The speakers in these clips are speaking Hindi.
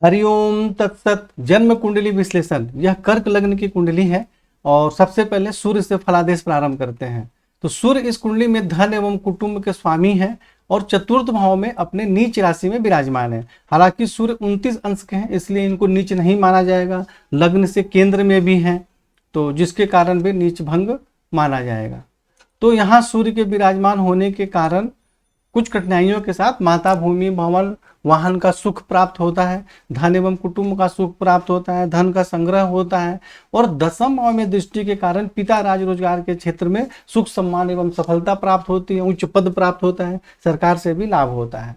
हरिओम तत्सत। जन्म कुंडली विश्लेषण, यह कर्क लग्न की कुंडली है और सबसे पहले सूर्य से फलादेश प्रारंभ करते हैं। तो सूर्य इस कुंडली में धन एवं कुटुंब के स्वामी हैं और चतुर्थ भाव में अपने नीच राशि में विराजमान है। हालांकि सूर्य 29 अंश के हैं, इसलिए इनको नीच नहीं माना जाएगा। लग्न से केंद्र में भी हैं, तो जिसके कारण भी नीच भंग माना जाएगा। तो यहाँ सूर्य के विराजमान होने के कारण कुछ कठिनाइयों के साथ माता भूमि भवन वाहन का सुख प्राप्त होता है, धन एवं कुटुंब का सुख प्राप्त होता है, धन का संग्रह होता है और दसम भाव में दृष्टि के कारण पिता राज रोजगार के क्षेत्र में सुख सम्मान एवं सफलता प्राप्त होती है, उच्च पद प्राप्त होता है, सरकार से भी लाभ होता है।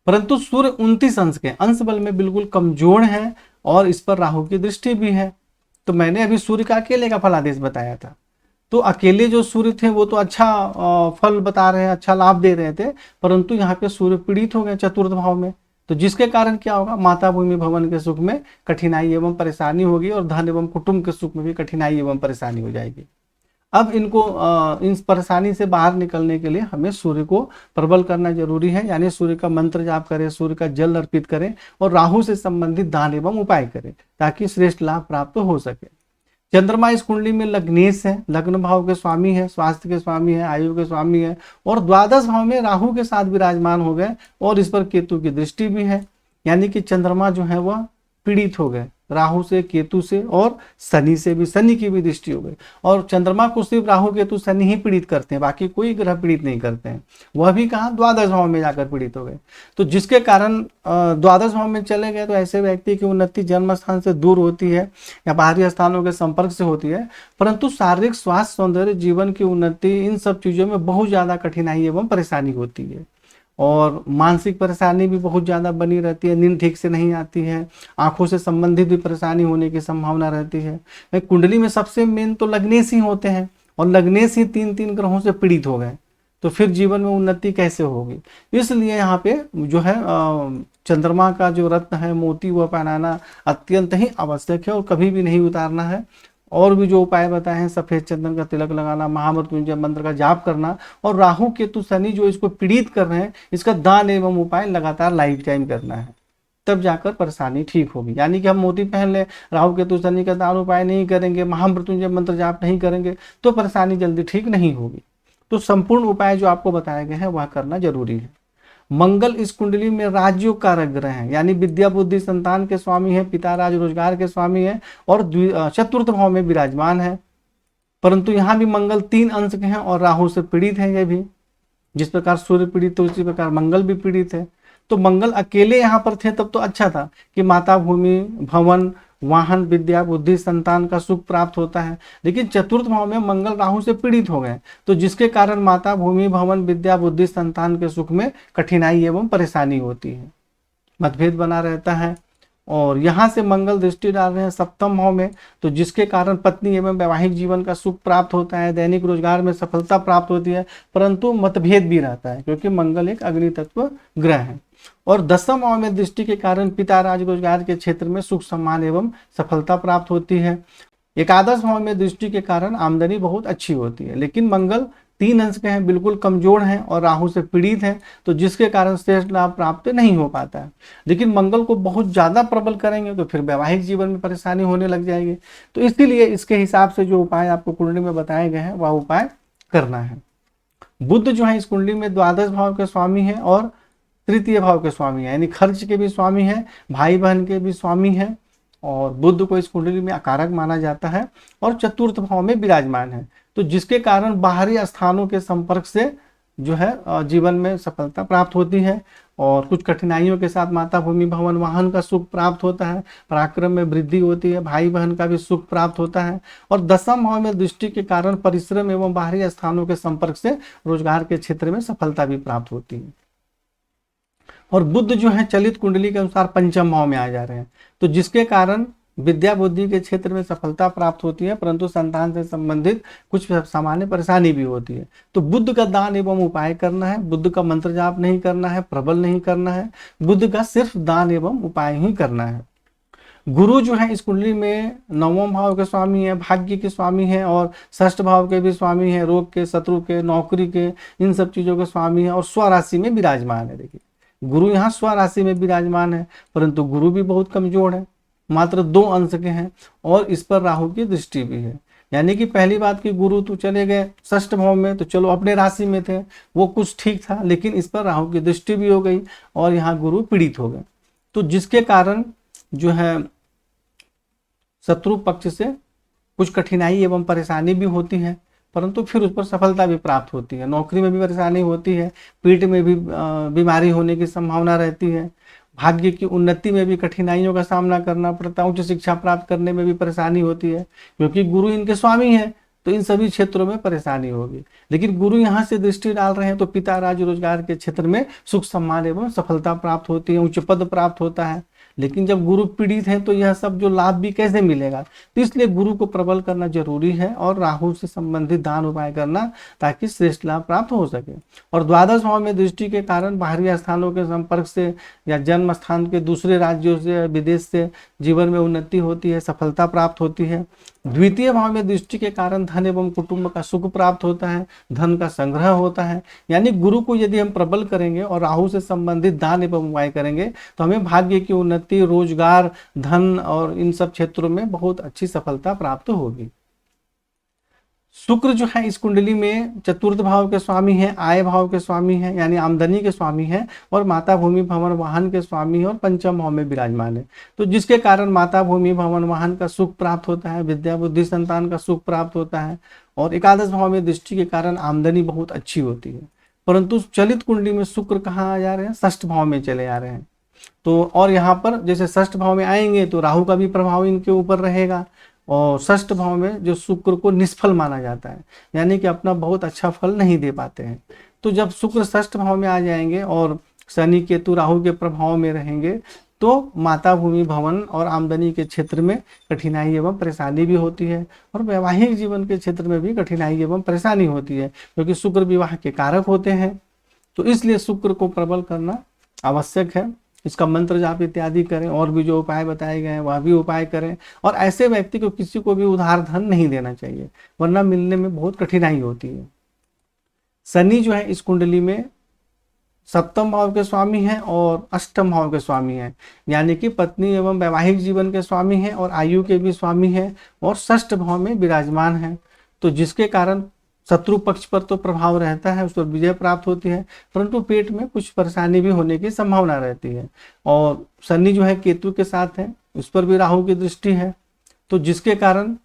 परंतु सूर्य 29 अंश के अंश बल में बिल्कुल कमजोर है और इस पर राहु की दृष्टि भी है। तो मैंने अभी सूर्य का अकेले का फलादेश बताया था, तो अकेले जो सूर्य थे वो तो अच्छा फल बता रहे हैं, अच्छा लाभ दे रहे थे, परंतु यहाँ पे सूर्य पीड़ित हो गए चतुर्थ भाव में। तो जिसके कारण क्या होगा, माता भूमि भवन के सुख में कठिनाई एवं परेशानी होगी और धन एवं कुटुंब के सुख में भी कठिनाई एवं परेशानी हो जाएगी। अब इनको इन परेशानी से बाहर निकलने के लिए हमें सूर्य को प्रबल करना जरूरी है, यानी सूर्य का मंत्र जाप करें, सूर्य का जल अर्पित करें और राहु से संबंधित दान एवं उपाय करें ताकि श्रेष्ठ लाभ प्राप्त हो सके। चंद्रमा इस कुंडली में लग्नेश है, लग्न भाव के स्वामी है, स्वास्थ्य के स्वामी है, आयु के स्वामी है और द्वादश भाव में राहु के साथ विराजमान हो गए और इस पर केतु की दृष्टि भी है, यानी कि चंद्रमा जो है वह पीड़ित हो गए राहु से, केतु से और शनि से भी, शनि की भी दृष्टि हो गई। और चंद्रमा को सिर्फ राहु केतु शनि ही पीड़ित करते हैं, बाकी कोई ग्रह पीड़ित नहीं करते हैं। वह भी कहाँ, द्वादश भाव में जाकर पीड़ित हो गए। तो जिसके कारण द्वादश भाव में चले गए तो ऐसे व्यक्ति की उन्नति जन्म स्थान से दूर होती है या बाहरी स्थानों के संपर्क से होती है, परंतु शारीरिक स्वास्थ्य, सौंदर्य, जीवन की उन्नति, इन सब चीजों में बहुत ज्यादा कठिनाई एवं परेशानी होती है और मानसिक परेशानी भी बहुत ज़्यादा बनी रहती है। नींद ठीक से नहीं आती है, आंखों से संबंधित भी परेशानी होने की संभावना रहती है। कुंडली में सबसे मेन तो लग्नेश ही होते हैं और लग्नेश ही 3 ग्रहों से पीड़ित हो गए, तो फिर जीवन में उन्नति कैसे होगी। इसलिए यहाँ पे जो है चंद्रमा का जो रत्न है मोती, वह पहनाना अत्यंत ही आवश्यक है और कभी भी नहीं उतारना है। और भी जो उपाय बताए हैं, सफेद चंदन का तिलक लगाना, महामृत्युंजय मंत्र का जाप करना और राहु केतु शनि जो इसको पीड़ित कर रहे हैं, इसका दान एवं उपाय लगातार लाइफ टाइम करना है, तब जाकर परेशानी ठीक होगी। यानी कि हम मोती पहन ले, राहु केतु शनि का दान उपाय नहीं करेंगे, महामृत्युंजय मंत्र जाप नहीं करेंगे तो परेशानी जल्दी ठीक नहीं होगी। तो संपूर्ण उपाय जो आपको बताए गए हैं वह करना जरूरी है। मंगल इस कुंडली में राजयोग कारक ग्रह हैं, यानी विद्या बुद्धि संतान के स्वामी है, पिता राज रोजगार के स्वामी है और चतुर्थ भाव में विराजमान है। परंतु यहाँ भी मंगल 3 अंश के हैं और राहु से पीड़ित है। ये भी जिस प्रकार सूर्य पीड़ित तो उसी प्रकार मंगल भी पीड़ित है। तो मंगल अकेले यहाँ पर थे तब तो अच्छा था कि माता भूमि भवन वाहन विद्या बुद्धि संतान का सुख प्राप्त होता है, लेकिन चतुर्थ भाव में मंगल राहु से पीड़ित हो गए, तो जिसके कारण माता भूमि भवन विद्या बुद्धि संतान के सुख में कठिनाई एवं परेशानी होती है, मतभेद बना रहता है। और यहाँ से मंगल दृष्टि डाल रहे हैं सप्तम भाव में, तो जिसके कारण पत्नी एवं वैवाहिक जीवन का सुख प्राप्त होता है, दैनिक रोजगार में सफलता प्राप्त होती है, परंतु मतभेद भी रहता है क्योंकि मंगल एक अग्नि तत्व ग्रह है। और दसम भाव में दृष्टि के कारण पिता राज रोजगार के क्षेत्र में सुख सम्मान एवं सफलता प्राप्त होती है। एकादश भाव में दृष्टि के कारण आमदनी बहुत अच्छी होती है, लेकिन मंगल 3 अंश के हैं, बिल्कुल कमजोर हैं और राहु से पीड़ित हैं, तो जिसके कारण श्रेष्ठ लाभ प्राप्त नहीं हो पाता है। लेकिन मंगल को बहुत ज्यादा प्रबल करेंगे तो फिर वैवाहिक जीवन में परेशानी होने लग जाएगी। तो इसीलिए इसके हिसाब से जो उपाय आपको कुंडली में बताए गए हैं वह उपाय करना है। बुध जो है इस कुंडली में द्वादश भाव के स्वामी है और तृतीय भाव के स्वामी है, यानी खर्च के भी स्वामी है, भाई बहन के भी स्वामी है और बुध को इस कुंडली में अकारक माना जाता है और चतुर्थ भाव में विराजमान है, तो जिसके कारण बाहरी स्थानों के संपर्क से जो है जीवन में सफलता प्राप्त होती है और कुछ कठिनाइयों के साथ माता भूमि भवन वाहन का सुख प्राप्त होता है, पराक्रम में वृद्धि होती है, भाई बहन का भी सुख प्राप्त होता है और दसम भाव में दृष्टि के कारण परिश्रम एवं बाहरी स्थानों के संपर्क से रोजगार के क्षेत्र में सफलता भी प्राप्त होती है। और बुध जो है चलित कुंडली के अनुसार पंचम भाव में आ जा रहे हैं, तो जिसके कारण विद्या बुद्धि के क्षेत्र में सफलता प्राप्त होती है, परंतु संतान से संबंधित कुछ सामान्य परेशानी भी होती है। तो बुध का दान एवं उपाय करना है, बुध का मंत्र जाप नहीं करना है, प्रबल नहीं करना है, बुध का सिर्फ दान एवं उपाय ही करना है। गुरु जो है इस कुंडली में 9वें भाव के स्वामी है, भाग्य के स्वामी है और षष्ठ भाव के भी स्वामी है, रोग के, शत्रु के, नौकरी के, इन सब चीजों के स्वामी है और स्वराशि में विराजमान है। देखिए गुरु यहाँ स्व राशि में विराजमान है, परंतु गुरु भी बहुत कमजोर है, मात्र 2 अंश के हैं, और इस पर राहु की दृष्टि भी है। यानी कि पहली बात कि गुरु तो चले गए षष्ठ भाव में, तो चलो अपने राशि में थे, वो कुछ ठीक था, लेकिन इस पर राहु की दृष्टि भी हो गई और यहाँ गुरु पीड़ित हो गए, तो जिसके कारण जो है शत्रु पक्ष से कुछ कठिनाई एवं परेशानी भी होती है, परंतु फिर उस पर सफलता भी प्राप्त होती है। नौकरी में भी परेशानी होती है, पेट में भी बीमारी होने की संभावना रहती है, भाग्य की उन्नति में भी कठिनाइयों का सामना करना पड़ता है, उच्च शिक्षा प्राप्त करने में भी परेशानी होती है, क्योंकि गुरु इनके स्वामी है, तो इन सभी क्षेत्रों में परेशानी होगी। लेकिन गुरु यहाँ से दृष्टि डाल रहे हैं तो पिता राज रोजगार के क्षेत्र में सुख सम्मान एवं सफलता प्राप्त होती है, उच्च पद प्राप्त होता है। लेकिन जब गुरु पीड़ित है तो यह सब जो लाभ भी कैसे मिलेगा, तो इसलिए गुरु को प्रबल करना जरूरी है और राहु से संबंधित दान उपाय करना, ताकि श्रेष्ठ लाभ प्राप्त हो सके। और द्वादश भाव में दृष्टि के कारण बाहरी स्थानों के संपर्क से या जन्म स्थान के दूसरे राज्यों से, विदेश से जीवन में उन्नति होती है, सफलता प्राप्त होती है। द्वितीय भाव में दृष्टि के कारण धन एवं कुटुंब का सुख प्राप्त होता है, धन का संग्रह होता है। यानी गुरु को यदि हम प्रबल करेंगे और राहु से संबंधित दान एवं उपाय करेंगे तो हमें भाग्य की उन्नति, रोजगार, धन और इन सब क्षेत्रों में बहुत अच्छी सफलता प्राप्त होगी। शुक्र जो है इस कुंडली में चतुर्थ भाव के स्वामी है, आय भाव के स्वामी है, यानी आमदनी के स्वामी है, और माता भूमि भवन वाहन के स्वामी है, और पंचम भाव में विराजमान है। तो जिसके कारण माता भूमि भवन वाहन का सुख प्राप्त होता है, विद्या बुद्धि संतान का सुख प्राप्त होता है, और एकादश भाव में दृष्टि के कारण आमदनी बहुत अच्छी होती है। परंतु चलित कुंडली में शुक्र कहाँ आ जा रहे हैं, षष्ठ भाव में चले आ रहे हैं। तो और यहाँ पर जैसे षष्ठ भाव में आएंगे तो राहु का भी प्रभाव इनके ऊपर रहेगा, और षष्ठ भाव में जो शुक्र को निष्फल माना जाता है, यानी कि अपना बहुत अच्छा फल नहीं दे पाते हैं। तो जब शुक्र षष्ठ भाव में आ जाएंगे और शनि केतु राहु के प्रभाव में रहेंगे तो माता भूमि भवन और आमदनी के क्षेत्र में कठिनाई एवं परेशानी भी होती है, और वैवाहिक जीवन के क्षेत्र में भी कठिनाई एवं परेशानी होती है, क्योंकि शुक्र विवाह के कारक होते हैं। तो इसलिए शुक्र को प्रबल करना आवश्यक है, इसका मंत्र जाप इत्यादि करें, और भी जो उपाय बताए गए हैं वह भी उपाय करें। और ऐसे व्यक्ति को किसी को भी उधार धन नहीं देना चाहिए, वरना मिलने में बहुत कठिनाई होती है। शनि जो है इस कुंडली में सप्तम भाव के स्वामी हैं और अष्टम भाव के स्वामी हैं, यानी कि पत्नी एवं वैवाहिक जीवन के स्वामी हैं और आयु के भी स्वामी हैं, और षष्ठ भाव में विराजमान हैं। तो जिसके कारण शत्रु पक्ष पर तो प्रभाव रहता है, उस पर विजय प्राप्त होती है, परंतु पेट में कुछ परेशानी भी होने की संभावना रहती है। और शनि जो है केतु के साथ है, उस पर भी राहु की दृष्टि है, तो जिसके कारण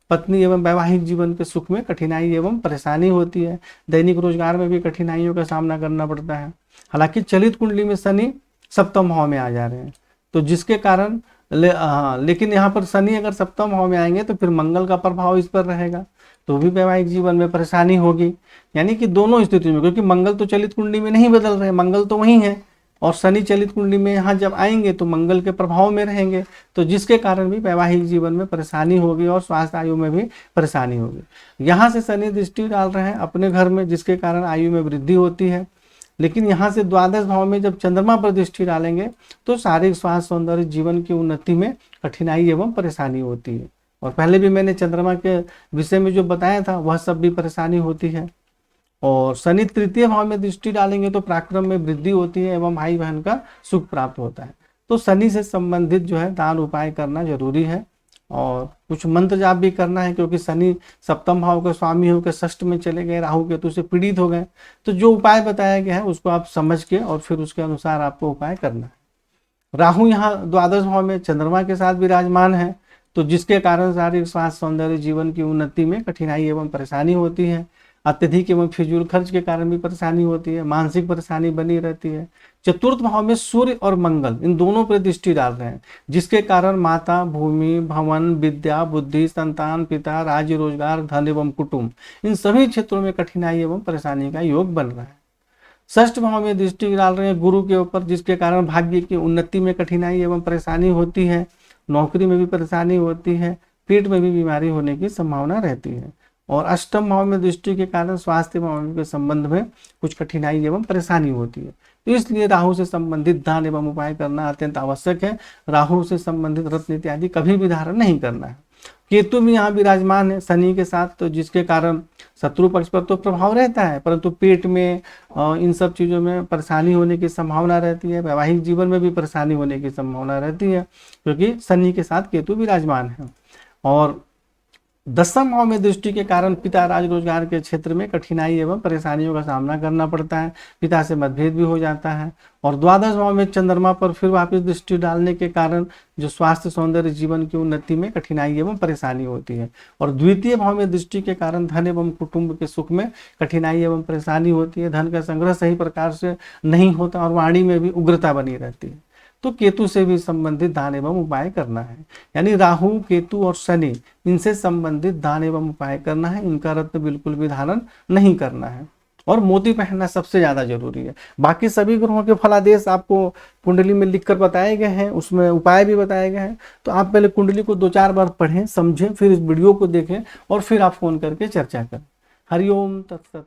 पत्नी एवं वैवाहिक जीवन के सुख में कठिनाई एवं परेशानी होती है, दैनिक रोजगार में भी कठिनाइयों का सामना करना पड़ता है। हालांकि चलित कुंडली में शनि सप्तम भाव में आ जा रहे हैं, तो जिसके कारण लेकिन यहाँ पर शनि अगर सप्तम भाव में आएंगे तो फिर मंगल का प्रभाव इस पर रहेगा, तो भी वैवाहिक जीवन में परेशानी होगी। यानी कि दोनों स्थिति में, क्योंकि मंगल तो चलित कुंडली में नहीं बदल रहे, मंगल तो वही है, और शनि चलित कुंडली में यहाँ जब आएंगे तो मंगल के प्रभाव में रहेंगे, तो जिसके कारण भी वैवाहिक जीवन में परेशानी होगी और स्वास्थ्य आयु में भी परेशानी होगी। यहाँ से शनि दृष्टि डाल रहे हैं अपने घर में, जिसके कारण आयु में वृद्धि होती है। लेकिन यहाँ से द्वादश भाव में जब चंद्रमा पर दृष्टि डालेंगे तो शारीरिक स्वास्थ्य, सौंदर्य, जीवन की उन्नति में कठिनाई एवं परेशानी होती है। और पहले भी मैंने चंद्रमा के विषय में जो बताया था वह सब भी परेशानी होती है। और शनि तृतीय भाव में दृष्टि डालेंगे तो पराक्रम में वृद्धि होती है एवं भाई बहन का सुख प्राप्त होता है। तो शनि से संबंधित जो है दान उपाय करना जरूरी है, और कुछ मंत्र जाप भी करना है, क्योंकि शनि सप्तम भाव के स्वामी होकर षष्ठ में चले गए, राहु केतु से पीड़ित हो गए। तो जो उपाय बताया गया है उसको आप समझ के और फिर उसके अनुसार आपको उपाय करना है। राहु यहाँ द्वादश भाव में चंद्रमा के साथ विराजमान है, तो जिसके कारण शारीरिक स्वास्थ्य, सौंदर्य, जीवन की उन्नति में कठिनाई एवं परेशानी होती है। अत्यधिक एवं फिजूल खर्च के कारण भी परेशानी होती है, मानसिक परेशानी बनी रहती है। चतुर्थ भाव में सूर्य और मंगल इन दोनों पर दृष्टि डाल रहे हैं, जिसके कारण माता भूमि भवन, विद्या बुद्धि संतान, पिता, राज्य, रोजगार, धन एवं कुटुंब, इन सभी क्षेत्रों में कठिनाई एवं परेशानी का योग बन रहा है। षष्ठ भाव में दृष्टि डाल रहे हैं गुरु के ऊपर, जिसके कारण भाग्य की उन्नति में कठिनाई एवं परेशानी होती है, नौकरी में भी परेशानी होती है, पेट में भी बीमारी होने की संभावना रहती है। और अष्टम भाव में दृष्टि के कारण स्वास्थ्य एवं के संबंध में कुछ कठिनाई एवं परेशानी होती है। तो इसलिए राहु से संबंधित दान एवं उपाय करना अत्यंत आवश्यक है। राहु से संबंधित रत्न इत्यादि कभी भी धारण नहीं करना है। केतु भी यहाँ विराजमान है शनि के साथ, तो जिसके कारण शत्रु पक्ष पर तो प्रभाव रहता है, परंतु पेट में इन सब चीज़ों में परेशानी होने की संभावना रहती है। वैवाहिक जीवन में भी परेशानी होने की संभावना रहती है, क्योंकि शनि के साथ केतु विराजमान है। और दसम भाव में दृष्टि के कारण पिता राज रोजगार के क्षेत्र में कठिनाई एवं परेशानियों का सामना करना पड़ता है, पिता से मतभेद भी हो जाता है। और द्वादश भाव में चंद्रमा पर फिर वापस दृष्टि डालने के कारण जो स्वास्थ्य सौंदर्य जीवन की उन्नति में कठिनाई एवं परेशानी होती है। और द्वितीय भाव में दृष्टि के कारण धन एवं कुटुंब के सुख में कठिनाई एवं परेशानी होती है, धन का संग्रह सही प्रकार से नहीं होता और वाणी में भी उग्रता बनी रहती है। तो केतु से भी संबंधित दान एवं उपाय करना है, यानी राहु, केतु और शनि, इनसे संबंधित दान एवं उपाय करना है। इनका रत्न बिल्कुल भी धारण नहीं करना है, और मोती पहनना सबसे ज्यादा जरूरी है। बाकी सभी ग्रहों के फलादेश आपको कुंडली में लिखकर बताए गए हैं, उसमें उपाय भी बताए गए हैं। तो आप पहले कुंडली को 2-4 बार पढ़ें, समझें, फिर इस वीडियो को देखें और फिर आप फोन करके चर्चा करें। हरिओम तत्सत।